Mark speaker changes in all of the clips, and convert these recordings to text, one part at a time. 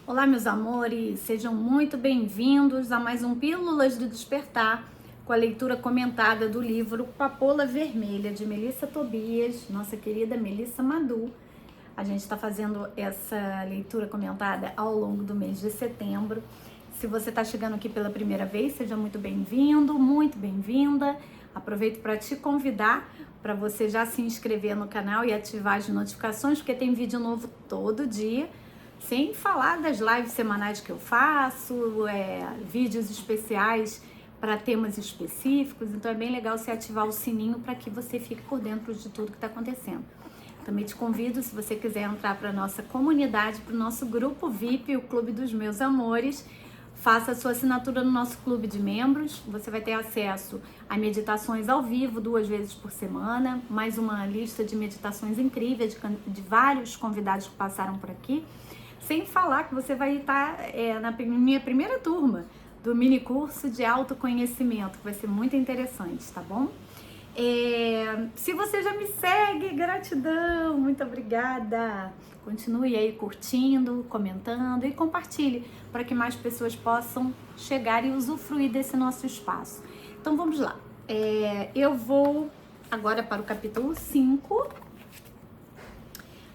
Speaker 1: Olá, meus amores, sejam muito bem-vindos a mais um Pílulas do Despertar, com a leitura comentada do livro Papoula Vermelha, de Melissa Tobias, nossa querida Melissa Madu. A gente está fazendo essa leitura comentada ao longo do mês de setembro. Se você está chegando aqui pela primeira vez, seja muito bem-vindo, muito bem-vinda. Aproveito para te convidar para você já se inscrever no canal e ativar as notificações, porque tem vídeo novo todo dia. Sem falar das lives semanais que eu faço, vídeos especiais para temas específicos. Então é bem legal você ativar o sininho para que você fique por dentro de tudo que está acontecendo. Também te convido, se você quiser entrar para a nossa comunidade, para o nosso grupo VIP, o Clube dos Meus Amores, faça a sua assinatura no nosso clube de membros. Você vai ter acesso a meditações ao vivo 2 vezes por semana, mais uma lista de meditações incríveis de vários convidados que passaram por aqui. Sem falar que você vai estar na minha primeira turma do mini curso de autoconhecimento, que vai ser muito interessante, tá bom? Se você já me segue, gratidão, muito obrigada. Continue aí curtindo, comentando e compartilhe para que mais pessoas possam chegar e usufruir desse nosso espaço. Então vamos lá. Eu vou agora para o capítulo 5.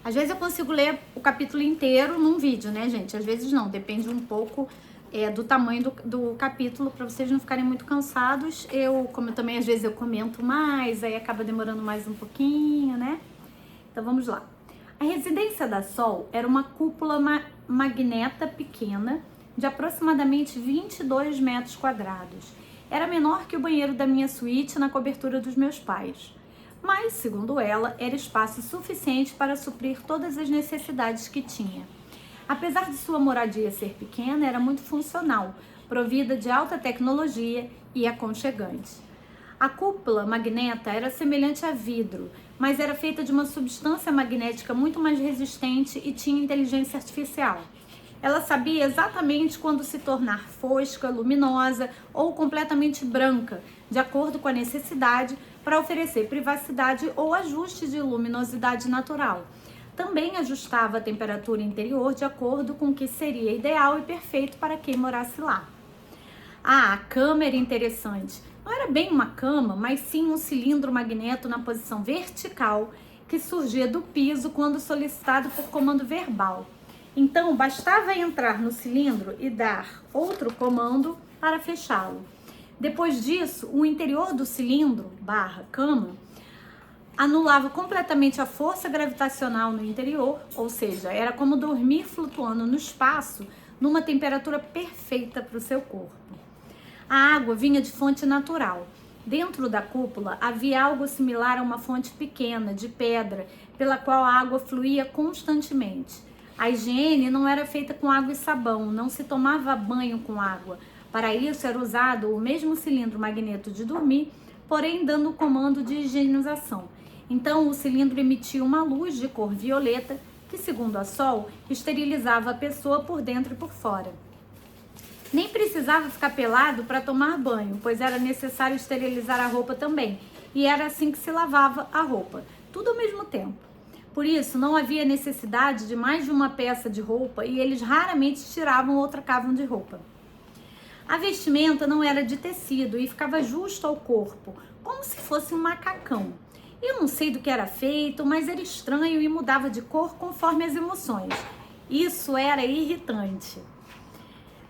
Speaker 1: Às vezes eu consigo ler o capítulo inteiro num vídeo, né, gente? Às vezes não, depende um pouco do tamanho do capítulo, para vocês não ficarem muito cansados. Como também às vezes eu comento mais, aí acaba demorando mais um pouquinho, né? Então vamos lá. A residência da Sol era uma cúpula magneta pequena, de aproximadamente 22 metros quadrados. Era menor que o banheiro da minha suíte na cobertura dos meus pais. Mas, segundo ela, era espaço suficiente para suprir todas as necessidades que tinha. Apesar de sua moradia ser pequena, era muito funcional, provida de alta tecnologia e aconchegante. A cúpula magneta era semelhante a vidro, mas era feita de uma substância magnética muito mais resistente e tinha inteligência artificial. Ela sabia exatamente quando se tornar fosca, luminosa ou completamente branca, de acordo com a necessidade, para oferecer privacidade ou ajuste de luminosidade natural. Também ajustava a temperatura interior de acordo com o que seria ideal e perfeito para quem morasse lá. A cama era interessante. Não era bem uma cama, mas sim um cilindro magneto na posição vertical que surgia do piso quando solicitado por comando verbal. Então, bastava entrar no cilindro e dar outro comando para fechá-lo. Depois disso, o interior do cilindro, cama, anulava completamente a força gravitacional no interior, ou seja, era como dormir flutuando no espaço numa temperatura perfeita para o seu corpo. A água vinha de fonte natural. Dentro da cúpula havia algo similar a uma fonte pequena de pedra, pela qual a água fluía constantemente. A higiene não era feita com água e sabão, não se tomava banho com água. Para isso era usado o mesmo cilindro magneto de dormir, porém dando o comando de higienização. Então o cilindro emitia uma luz de cor violeta que, segundo a Sol, esterilizava a pessoa por dentro e por fora. Nem precisava ficar pelado para tomar banho, pois era necessário esterilizar a roupa também, e era assim que se lavava a roupa, tudo ao mesmo tempo. Por isso, não havia necessidade de mais de uma peça de roupa e eles raramente tiravam ou trocavam de roupa. A vestimenta não era de tecido e ficava justo ao corpo, como se fosse um macacão. Eu não sei do que era feito, mas era estranho e mudava de cor conforme as emoções. Isso era irritante.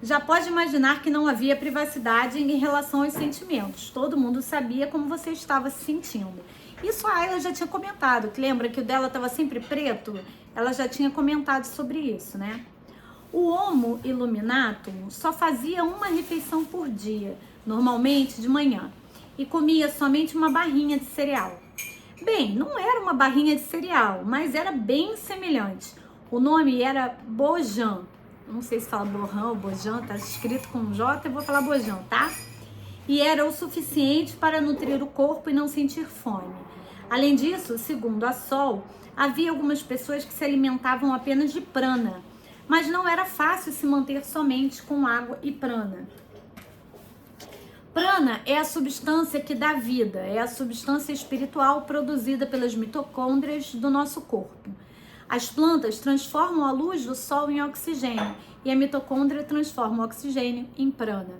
Speaker 1: Já pode imaginar que não havia privacidade em relação aos sentimentos. Todo mundo sabia como você estava se sentindo. Isso a Ayla já tinha comentado, que lembra que o dela estava sempre preto? Ela já tinha comentado sobre isso, né? O Homo Illuminatum só fazia uma refeição por dia, normalmente de manhã, e comia somente uma barrinha de cereal. Bem, não era uma barrinha de cereal, mas era bem semelhante. O nome era Bojan. Não sei se fala Bojan ou Bojan, tá escrito com J, eu vou falar Bojan, tá? E era o suficiente para nutrir o corpo e não sentir fome. Além disso, segundo a Sol, havia algumas pessoas que se alimentavam apenas de prana, mas não era fácil se manter somente com água e prana. Prana é a substância que dá vida, é a substância espiritual produzida pelas mitocôndrias do nosso corpo. As plantas transformam a luz do sol em oxigênio e a mitocôndria transforma o oxigênio em prana.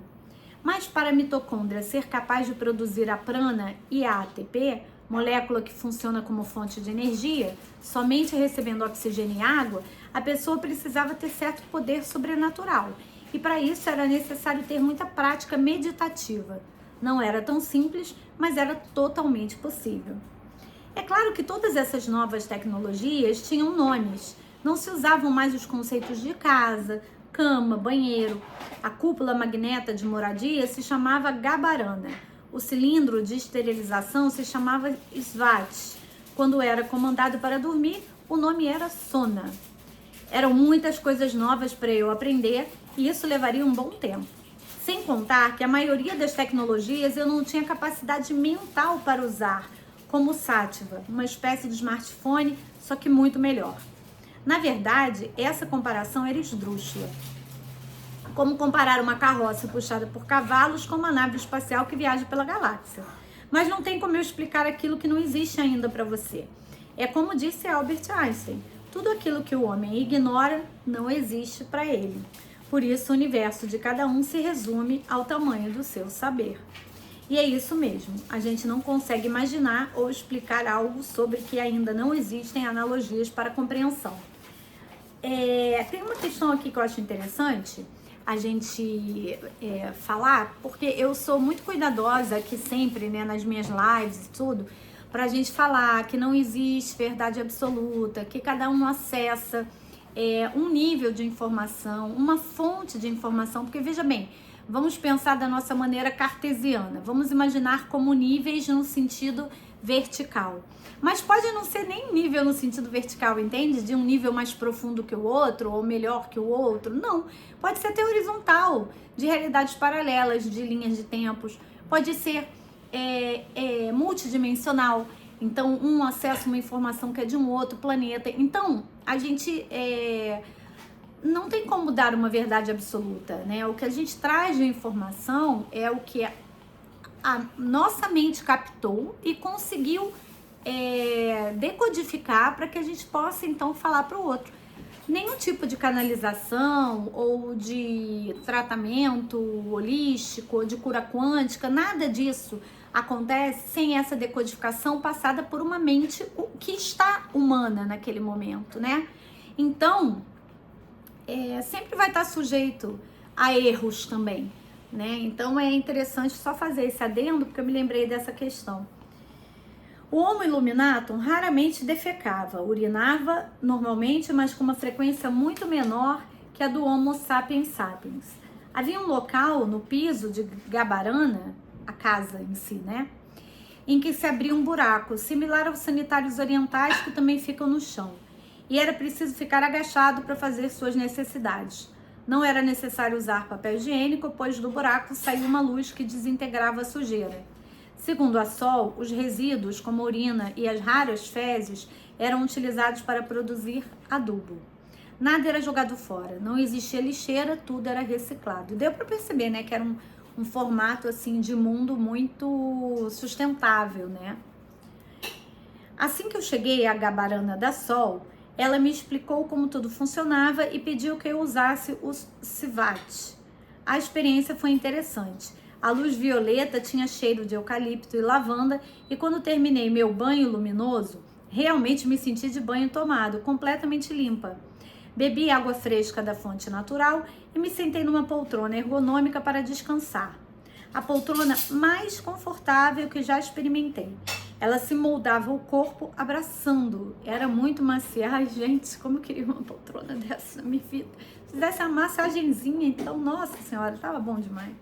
Speaker 1: Mas para a mitocôndria ser capaz de produzir a prana e a ATP, molécula que funciona como fonte de energia, somente recebendo oxigênio e água, a pessoa precisava ter certo poder sobrenatural. E para isso era necessário ter muita prática meditativa. Não era tão simples, mas era totalmente possível. É claro que todas essas novas tecnologias tinham nomes. Não se usavam mais os conceitos de casa, cama, banheiro. A cúpula magneta de moradia se chamava gabarana. O cilindro de esterilização se chamava svat. Quando era comandado para dormir, o nome era sona. Eram muitas coisas novas para eu aprender e isso levaria um bom tempo. Sem contar que a maioria das tecnologias eu não tinha capacidade mental para usar, como o Sativa, uma espécie de smartphone, só que muito melhor. Na verdade, essa comparação era esdrúxula. Como comparar uma carroça puxada por cavalos com uma nave espacial que viaja pela galáxia. Mas não tem como eu explicar aquilo que não existe ainda para você. É como disse Albert Einstein, tudo aquilo que o homem ignora não existe para ele. Por isso, o universo de cada um se resume ao tamanho do seu saber. E é isso mesmo, a gente não consegue imaginar ou explicar algo sobre que ainda não existem analogias para compreensão. Tem uma questão aqui que eu acho interessante a gente falar, porque eu sou muito cuidadosa aqui sempre, né, nas minhas lives e tudo, pra gente falar que não existe verdade absoluta, que cada um acessa um nível de informação, uma fonte de informação, porque veja bem, vamos pensar da nossa maneira cartesiana, vamos imaginar como níveis no sentido vertical. Mas pode não ser nem nível no sentido vertical, entende? De um nível mais profundo que o outro, ou melhor que o outro. Não, pode ser até horizontal, de realidades paralelas, de linhas de tempos. Pode ser multidimensional. Então, um acessa uma informação que é de um outro planeta. Então, a gente não tem como dar uma verdade absoluta, né? O que a gente traz de informação é o que a nossa mente captou e conseguiu decodificar para que a gente possa então falar para o outro. Nenhum tipo de canalização ou de tratamento holístico ou de cura quântica, nada disso acontece sem essa decodificação passada por uma mente que está humana naquele momento, né? Então, sempre vai estar sujeito a erros também, né? Então é interessante só fazer esse adendo, porque eu me lembrei dessa questão. O Homo Illuminatum raramente defecava, urinava normalmente, mas com uma frequência muito menor que a do Homo Sapiens Sapiens. Havia um local no piso de Gabarana, a casa em si, né, em que se abria um buraco, similar aos sanitários orientais que também ficam no chão. E era preciso ficar agachado para fazer suas necessidades. Não era necessário usar papel higiênico, pois do buraco saía uma luz que desintegrava a sujeira. Segundo a Sol, os resíduos, como a urina e as raras fezes, eram utilizados para produzir adubo. Nada era jogado fora, não existia lixeira, tudo era reciclado. Deu para perceber, né, que era um formato assim de mundo muito sustentável, né? Assim que eu cheguei à Gabarana da Sol, ela me explicou como tudo funcionava e pediu que eu usasse o Sivat. A experiência foi interessante. A luz violeta tinha cheiro de eucalipto e lavanda e quando terminei meu banho luminoso, realmente me senti de banho tomado, completamente limpa. Bebi água fresca da fonte natural e me sentei numa poltrona ergonômica para descansar. A poltrona mais confortável que já experimentei. Ela se moldava o corpo abraçando. Era muito macia. Ai, gente, como eu queria uma poltrona dessa na minha vida. Se fizesse uma massagenzinha, então, nossa senhora, tava bom demais.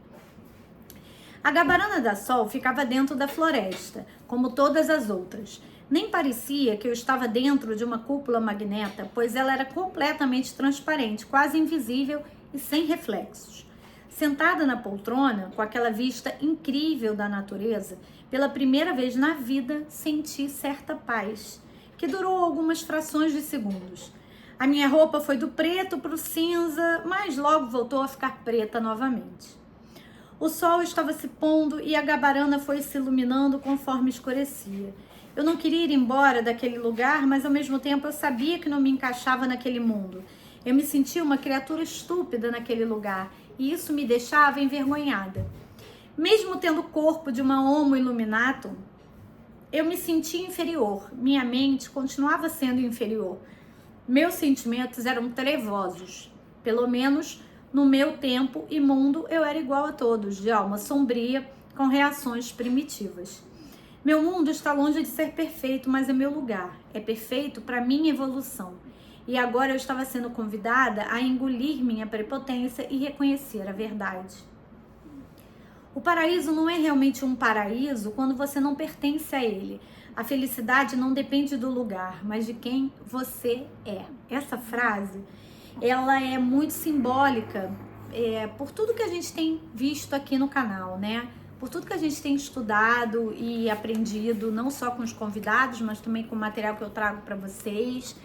Speaker 1: A Gabarana da Sol ficava dentro da floresta, como todas as outras. Nem parecia que eu estava dentro de uma cúpula magneta, pois ela era completamente transparente, quase invisível e sem reflexos. Sentada na poltrona, com aquela vista incrível da natureza, pela primeira vez na vida senti certa paz, que durou algumas frações de segundos. A minha roupa foi do preto para o cinza, mas logo voltou a ficar preta novamente. O sol estava se pondo e a Gabarana foi se iluminando conforme escurecia. Eu não queria ir embora daquele lugar, mas ao mesmo tempo eu sabia que não me encaixava naquele mundo. Eu me sentia uma criatura estúpida naquele lugar e isso me deixava envergonhada. Mesmo tendo o corpo de uma Homo Illuminatum, eu me sentia inferior. Minha mente continuava sendo inferior. Meus sentimentos eram trevosos. Pelo menos no meu tempo e mundo eu era igual a todos, de alma sombria, com reações primitivas. Meu mundo está longe de ser perfeito, mas é meu lugar. É perfeito para minha evolução. E agora eu estava sendo convidada a engolir minha prepotência e reconhecer a verdade. O paraíso não é realmente um paraíso quando você não pertence a ele. A felicidade não depende do lugar, mas de quem você é. Essa frase, ela é muito simbólica por tudo que a gente tem visto aqui no canal, né? Por tudo que a gente tem estudado e aprendido, não só com os convidados, mas também com o material que eu trago para vocês.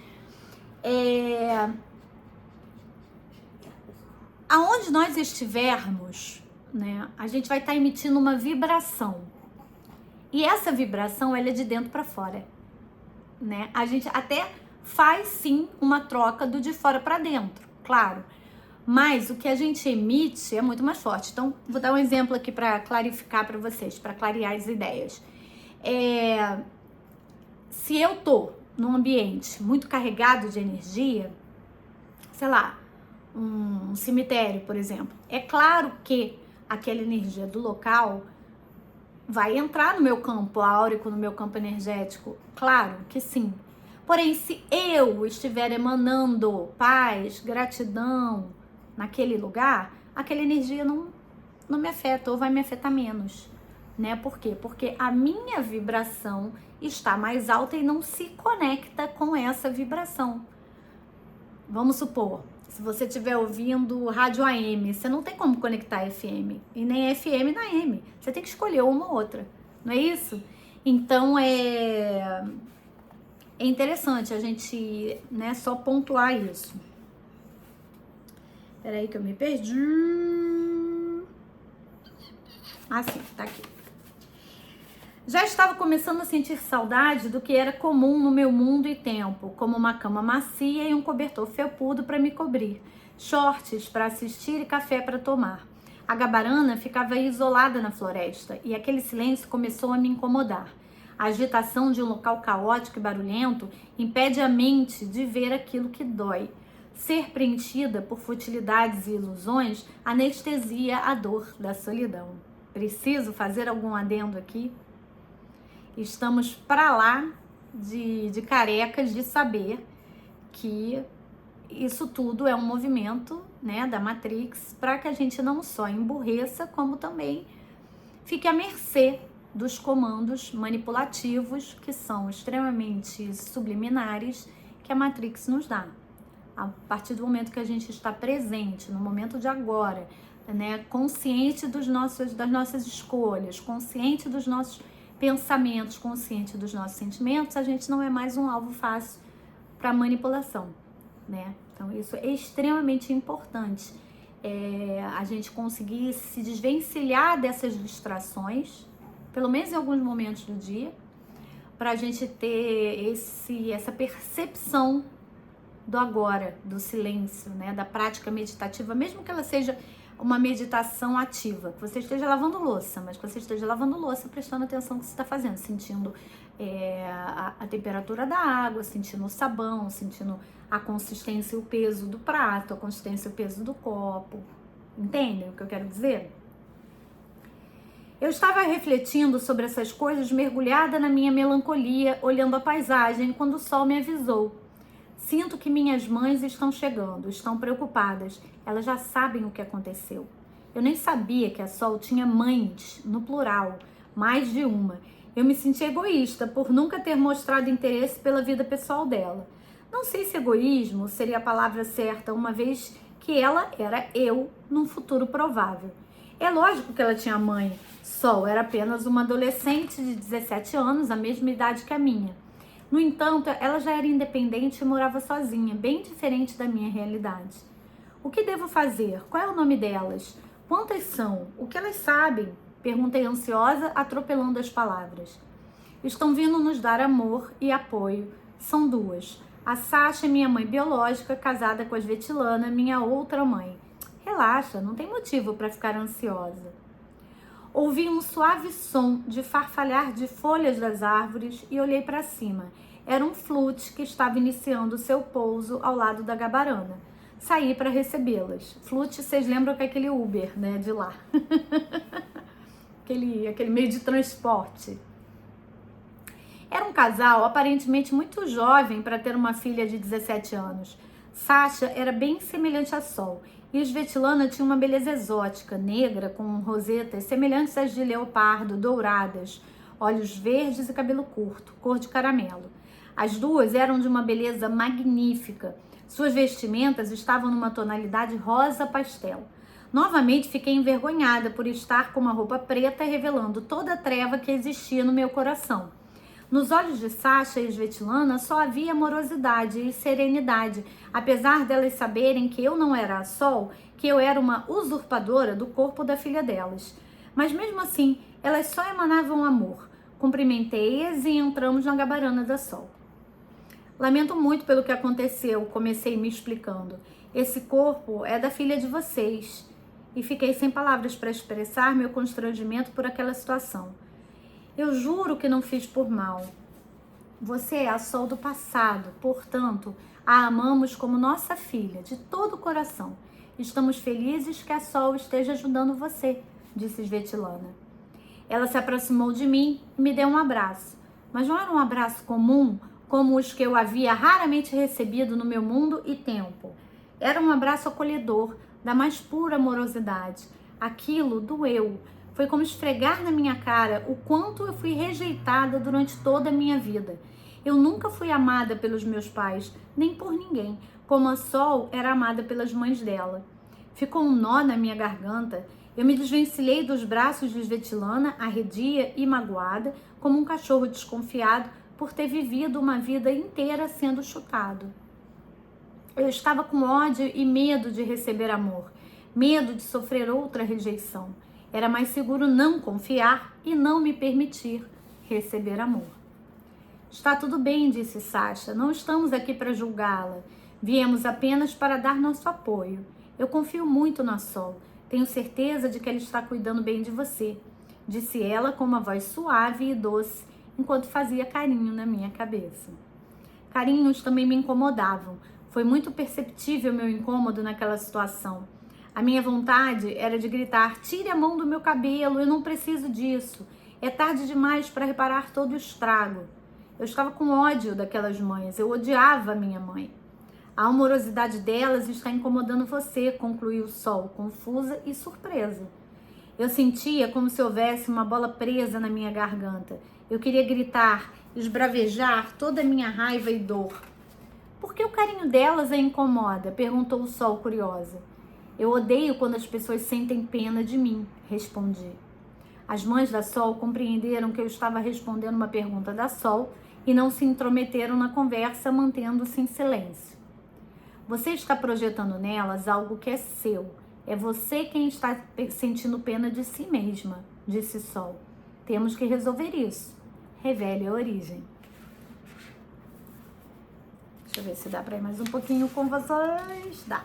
Speaker 1: Aonde nós estivermos, né, a gente vai estar emitindo uma vibração. E essa vibração, ela é de dentro para fora, né? A gente até faz sim uma troca do de fora para dentro, claro. Mas o que a gente emite é muito mais forte. Então, vou dar um exemplo aqui para clarificar para vocês, para clarear as ideias. Se eu tô num ambiente muito carregado de energia, sei lá, um cemitério, por exemplo, é claro que aquela energia do local vai entrar no meu campo áurico, no meu campo energético, claro que sim. Porém, se eu estiver emanando paz, gratidão naquele lugar, aquela energia não me afeta ou vai me afetar menos, né? Por quê? Porque a minha vibração está mais alta e não se conecta com essa vibração. Vamos supor, se você estiver ouvindo rádio AM, você não tem como conectar FM e nem FM na AM. Você tem que escolher uma ou outra, não é isso? Então é interessante a gente, né, só pontuar isso. Peraí que eu me perdi. Ah, sim, tá aqui. Já estava começando a sentir saudade do que era comum no meu mundo e tempo, como uma cama macia e um cobertor felpudo para me cobrir, shorts para assistir e café para tomar. A gabarana ficava isolada na floresta e aquele silêncio começou a me incomodar. A agitação de um local caótico e barulhento impede a mente de ver aquilo que dói. Ser preenchida por futilidades e ilusões anestesia a dor da solidão. Preciso fazer algum adendo aqui? Estamos para lá de carecas de saber que isso tudo é um movimento, né, da Matrix para que a gente não só emburreça, como também fique à mercê dos comandos manipulativos que são extremamente subliminares que a Matrix nos dá. A partir do momento que a gente está presente, no momento de agora, né, consciente das nossas escolhas, consciente dos nossos pensamentos, consciente dos nossos sentimentos, a gente não é mais um alvo fácil para manipulação, né? Então isso é extremamente importante, a gente conseguir se desvencilhar dessas distrações, pelo menos em alguns momentos do dia, para a gente ter essa percepção do agora, do silêncio, né? Da prática meditativa, mesmo que ela seja uma meditação ativa, que você esteja lavando louça, mas que você esteja lavando louça prestando atenção no que você está fazendo, sentindo a temperatura da água, sentindo o sabão, sentindo a consistência e o peso do prato, a consistência e o peso do copo. Entendem o que eu quero dizer? Eu estava refletindo sobre essas coisas, mergulhada na minha melancolia, olhando a paisagem, quando o sol me avisou. Sinto que minhas mães estão chegando, estão preocupadas. Elas já sabem o que aconteceu. Eu nem sabia que a Sol tinha mães, no plural, mais de uma. Eu me senti egoísta por nunca ter mostrado interesse pela vida pessoal dela. Não sei se egoísmo seria a palavra certa, uma vez que ela era eu num futuro provável. É lógico que ela tinha mãe. Sol era apenas uma adolescente de 17 anos, a mesma idade que a minha. No entanto, ela já era independente e morava sozinha, bem diferente da minha realidade. O que devo fazer? Qual é o nome delas? Quantas são? O que elas sabem? Perguntei ansiosa, atropelando as palavras. estão vindo nos dar amor e apoio. São duas. A Sasha, minha mãe biológica, casada com a Svetlana, minha outra mãe. Relaxa, não tem motivo para ficar ansiosa. Ouvi um suave som de farfalhar de folhas das árvores e olhei para cima. Era um flute que estava iniciando seu pouso ao lado da gabarana. Saí para recebê-las. Flute, vocês lembram que é aquele Uber, né, de lá. aquele meio de transporte. Era um casal aparentemente muito jovem para ter uma filha de 17 anos. Sasha era bem semelhante a Sol e Svetlana tinha uma beleza exótica, negra, com rosetas semelhantes às de leopardo, douradas, olhos verdes e cabelo curto, cor de caramelo. As duas eram de uma beleza magnífica. Suas vestimentas estavam numa tonalidade rosa pastel. Novamente fiquei envergonhada por estar com uma roupa preta revelando toda a treva que existia no meu coração. Nos olhos de Sasha e Svetlana só havia amorosidade e serenidade, apesar delas saberem que eu não era a Sol, que eu era uma usurpadora do corpo da filha delas. Mas mesmo assim, elas só emanavam amor. Cumprimentei-as e entramos na gabarana da Sol. Lamento muito pelo que aconteceu, comecei me explicando. Esse corpo é da filha de vocês. E fiquei sem palavras para expressar meu constrangimento por aquela situação. Eu juro que não fiz por mal. Você é a Sol do passado, portanto, a amamos como nossa filha, de todo o coração. Estamos felizes que a Sol esteja ajudando você, disse Svetlana. Ela se aproximou de mim e me deu um abraço. Mas não era um abraço comum, como os que eu havia raramente recebido no meu mundo e tempo. Era um abraço acolhedor, da mais pura amorosidade. Aquilo doeu. Foi como esfregar na minha cara o quanto eu fui rejeitada durante toda a minha vida. Eu nunca fui amada pelos meus pais, nem por ninguém, como a Sol era amada pelas mães dela. Ficou um nó na minha garganta. Eu me desvencilhei dos braços de Svetlana, arredia e magoada, como um cachorro desconfiado por ter vivido uma vida inteira sendo chutado. Eu estava com ódio e medo de receber amor, medo de sofrer outra rejeição. Era mais seguro não confiar e não me permitir receber amor. Está tudo bem, disse Sasha. Não estamos aqui para julgá-la. Viemos apenas para dar nosso apoio. Eu confio muito na Sol. Tenho certeza de que ela está cuidando bem de você, disse ela com uma voz suave e doce, enquanto fazia carinho na minha cabeça. Carinhos também me incomodavam. Foi muito perceptível meu incômodo naquela situação. A minha vontade era de gritar: tire a mão do meu cabelo, eu não preciso disso. É tarde demais para reparar todo o estrago. Eu estava com ódio daquelas mães, eu odiava a minha mãe. A amorosidade delas está incomodando você, concluiu Sol, confusa e surpresa. Eu sentia como se houvesse uma bola presa na minha garganta. Eu queria gritar, esbravejar toda a minha raiva e dor. Por que o carinho delas a incomoda? Perguntou o Sol, curiosa. Eu odeio quando as pessoas sentem pena de mim, respondi. As mães da Sol compreenderam que eu estava respondendo uma pergunta da Sol e não se intrometeram na conversa, mantendo-se em silêncio. Você está projetando nelas algo que é seu. É você quem está sentindo pena de si mesma, disse Sol. Temos que resolver isso. Revele a origem. Deixa eu ver se dá para ir mais um pouquinho com vocês. Dá.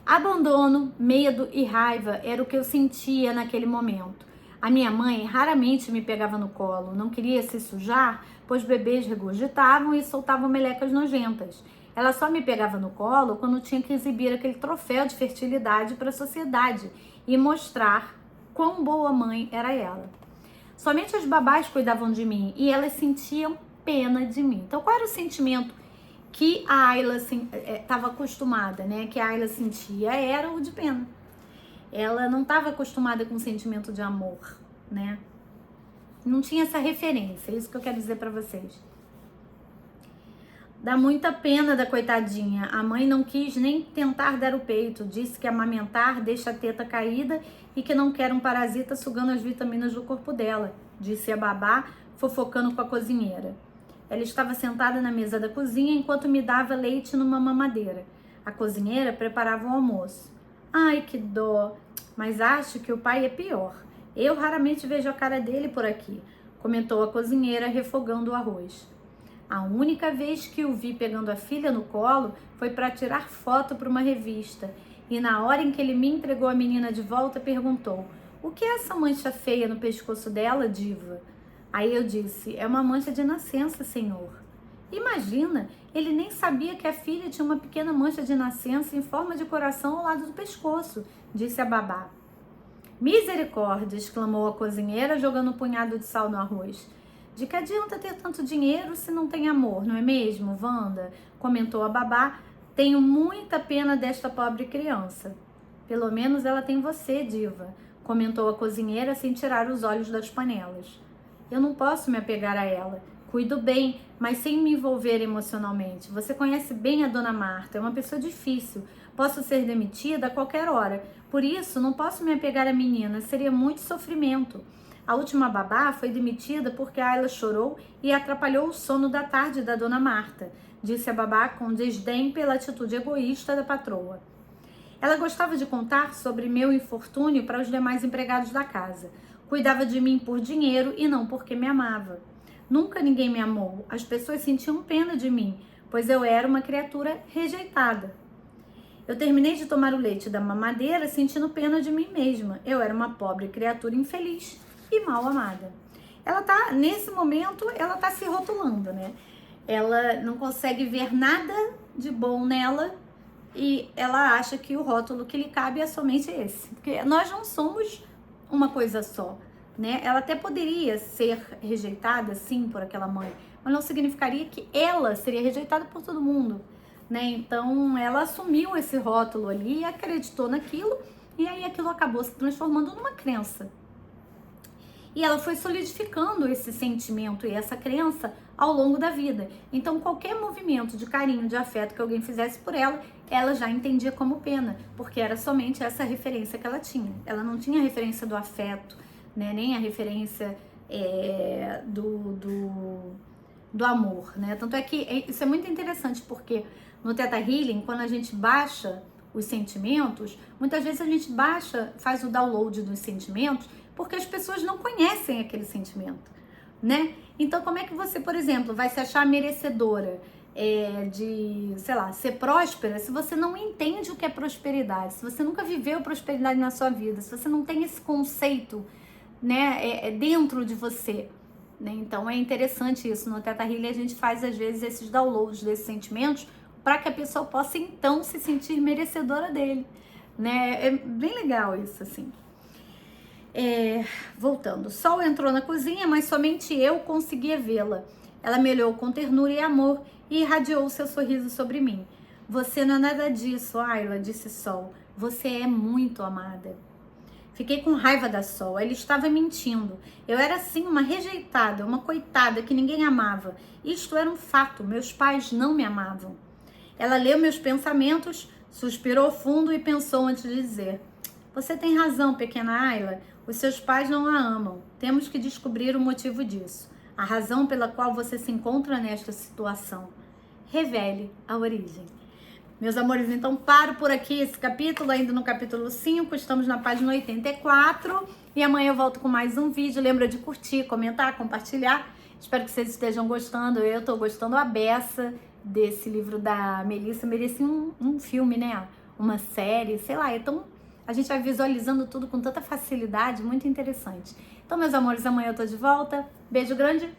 Speaker 1: Abandono, medo e raiva era o que eu sentia naquele momento. A minha mãe raramente me pegava no colo, não queria se sujar, pois bebês regurgitavam e soltavam melecas nojentas. Ela só me pegava no colo quando tinha que exibir aquele troféu de fertilidade para a sociedade e mostrar quão boa mãe era ela. Somente as babás cuidavam de mim e elas sentiam pena de mim. Então, qual era o sentimento que a Ayla estava acostumada, né? Que a Ayla sentia era o de pena. Ela não estava acostumada com o sentimento de amor, né? Não tinha essa referência, é isso que eu quero dizer para vocês. Dá muita pena da coitadinha. A mãe não quis nem tentar dar o peito, disse que amamentar deixa a teta caída e que não quer um parasita sugando as vitaminas do corpo dela, disse a babá, fofocando com a cozinheira. Ela estava sentada na mesa da cozinha enquanto me dava leite numa mamadeira. A cozinheira preparava o almoço. Ai, que dó! Mas acho que o pai é pior. Eu raramente vejo a cara dele por aqui. comentou a cozinheira, refogando o arroz. A única vez que o vi pegando a filha no colo foi para tirar foto para uma revista. E na hora em que ele me entregou a menina de volta, perguntou: "O que é essa mancha feia no pescoço dela, diva?" Aí eu disse: "É uma mancha de nascença, senhor." Imagina, ele nem sabia que a filha tinha uma pequena mancha de nascença em forma de coração ao lado do pescoço, disse a babá. "Misericórdia!" exclamou a cozinheira, jogando um punhado de sal no arroz. "De que adianta ter tanto dinheiro se não tem amor, não é mesmo, Wanda?" comentou a babá. "Tenho muita pena desta pobre criança." "Pelo menos ela tem você, diva", comentou a cozinheira sem tirar os olhos das panelas. "Eu não posso me apegar a ela. Cuido bem, mas sem me envolver emocionalmente. Você conhece bem a dona Marta, é uma pessoa difícil. Posso ser demitida a qualquer hora. Por isso, não posso me apegar à menina, seria muito sofrimento." A última babá foi demitida porque a Ayla chorou e atrapalhou o sono da tarde da dona Marta, disse a babá com desdém pela atitude egoísta da patroa. Ela gostava de contar sobre meu infortúnio para os demais empregados da casa. Cuidava de mim por dinheiro e não porque me amava. Nunca ninguém me amou. As pessoas sentiam pena de mim, pois eu era uma criatura rejeitada. Eu terminei de tomar o leite da mamadeira sentindo pena de mim mesma. Eu era uma pobre criatura infeliz e mal amada. Nesse momento, ela tá se rotulando, né? Ela não consegue ver nada de bom nela e ela acha que o rótulo que lhe cabe é somente esse. Porque nós não somos uma coisa só, né? Ela até poderia ser rejeitada, sim, por aquela mãe, mas não significaria que ela seria rejeitada por todo mundo, né? Então, ela assumiu esse rótulo ali e acreditou naquilo, e aí aquilo acabou se transformando numa crença. E ela foi solidificando esse sentimento e essa crença ao longo da vida. Então, qualquer movimento de carinho, de afeto que alguém fizesse por ela, ela já entendia como pena, porque era somente essa referência que ela tinha. Ela não tinha a referência do afeto, né? Nem a referência do amor, né? Tanto é que isso é muito interessante, porque no Theta Healing, quando a gente baixa os sentimentos, muitas vezes a gente faz o download dos sentimentos, porque as pessoas não conhecem aquele sentimento, né? Então, como é que você, por exemplo, vai se achar merecedora de, sei lá, ser próspera se você não entende o que é prosperidade, se você nunca viveu prosperidade na sua vida, se você não tem esse conceito, né, dentro de você, né? Então, é interessante isso. No Theta Healing, a gente faz, às vezes, esses downloads desses sentimentos para que a pessoa possa, então, se sentir merecedora dele, né? É bem legal isso, assim. Voltando, Sol entrou na cozinha, mas somente eu conseguia vê-la. Ela me olhou com ternura e amor e irradiou seu sorriso sobre mim. "Você não é nada disso, Ayla", disse Sol. "Você é muito amada." Fiquei com raiva da Sol, ela estava mentindo. Eu era sim uma rejeitada, uma coitada que ninguém amava. Isto era um fato, meus pais não me amavam. Ela leu meus pensamentos, suspirou fundo e pensou antes de dizer: "Você tem razão, pequena Ayla. Os seus pais não a amam. Temos que descobrir o motivo disso. A razão pela qual você se encontra nesta situação. Revele a origem." Meus amores, então paro por aqui esse capítulo, ainda no capítulo 5, estamos na página 84. E amanhã eu volto com mais um vídeo. Lembra de curtir, comentar, compartilhar. Espero que vocês estejam gostando. Eu estou gostando a beça desse livro da Melissa. Merecia um filme, né? Uma série, sei lá. Então, a gente vai visualizando tudo com tanta facilidade, muito interessante. Então, meus amores, amanhã eu tô de volta. Beijo grande.